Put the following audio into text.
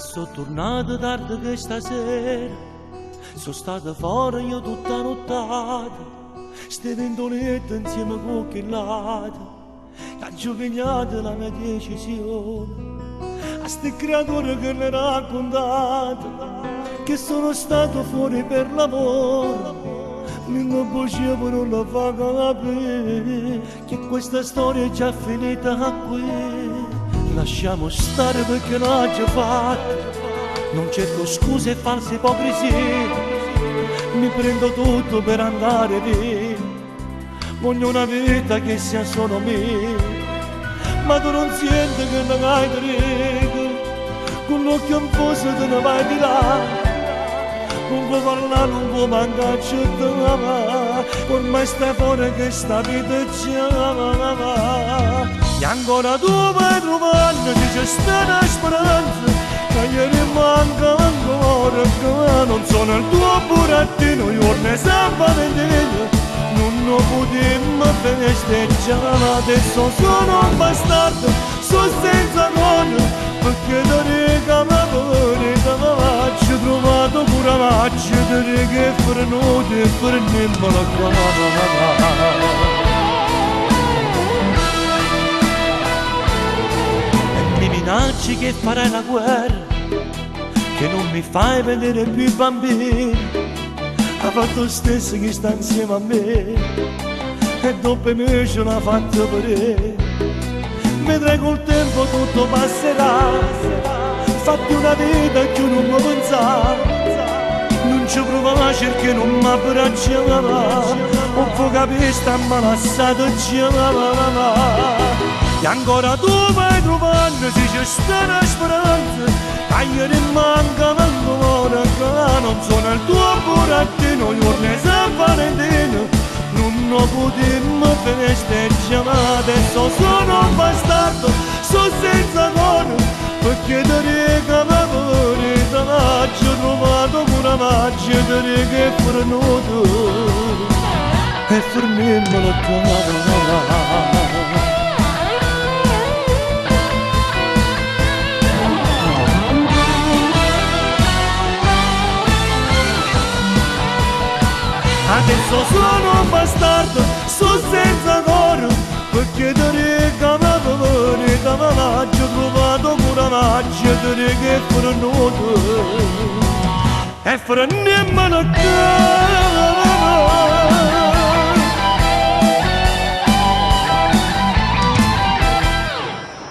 sono tornato tardi questa sera, sono stato fuori io tutta nottata, ste ventolette insieme con chillate, che ha giovignato la mia decisione, a ste creature che le raccontate, che sono stato fuori per lavoro, mia voce non la fa capire, che questa storia è già finita qui. Lasciamo stare perché l'ha già fatto, non cerco scuse e false ipocrisie, mi prendo tutto per andare via, voglio una vita che sia solo mia, ma tu non senti che non hai diritto, con l'occhio in posto te ne vai di là, non puoi parlare, non puoi mancarci te, ormai stai fuori che sta vita già. E ancora tu vai trovando, dice sta una speranza, che ieri manca ancora, che non sono il tuo burattino, io ne San Valentino, non lo potremmo festeggiare, adesso sono un bastardo, sono senza nonna, perché da rega mi vuole, da faccio trovato pure faccio, da rega e frenuti e fermiamola qua. Minacci che farai la guerra, che non mi fai vedere più i bambini, ha fatto stesso che sta insieme a me, e dopo me ce l'ha fatto vedere, vedrai col tempo tutto passerà, fatti una vita che non può pensare, non ci provava perché non mi abbracciava, o può capire sta malassata già. E ancora tu vai trovando, se c'è sta una speranza, che ieri manca ancora, che non sono il tuo burattino, io ne San Valentino, non lo potremmo festeggiare, ma adesso sono un bastardo, sono senza nonna, perché da rega mi vuole, da maggio trovato pure maggio, da rega è frenuto, e fermiamola qua. Adesso sono un bastardo, sono senza coro, perché da rega mi vuole, da maggio trovato pure maggio, da rega è frenuto, e freniamola qua.